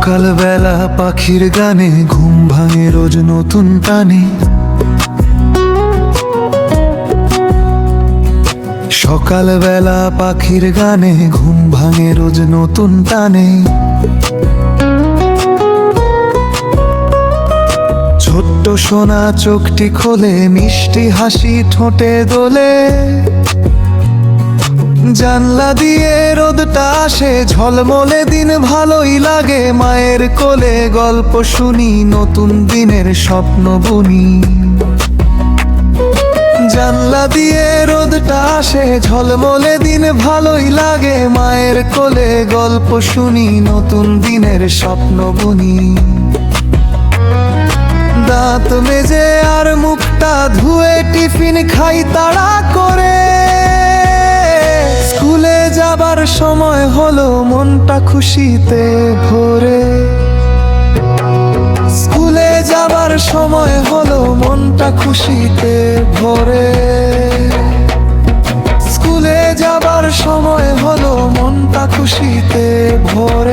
সকালবেলা পাখির গানে ঘুম ভাঙে রোজ নতুন টানে। সকালবেলা পাখির গানে ঘুম ভাঙে রোজ নতুন টানে। ছোট্ট সোনা চোখটি খোলে, মিষ্টি হাসি ঠোঁটে দোলে। জানলা দিয়ে রোদটা আসে, ঝলমলে দিন ভালোই লাগে। মায়ের কোলে গল্প শুনি, নতুন দিনের স্বপ্ন বুনি। জানলা দিয়ে রোদটা আসে, ঝলমলে দিন ভালোই লাগে। মায়ের কোলে গল্প শুনি, নতুন দিনের স্বপ্ন বুনি। দাঁত মেজে আর মুখটা ধুয়ে টিফিন খাই তাড়া করে। স্কুলে যাবার সময় হলো, মনটা খুশিতে ভরে। স্কুলে যাবার সময় হলো, মনটা খুশিতে ভরে। স্কুলে যাবার সময় হলো, মনটা খুশিতে ভরে।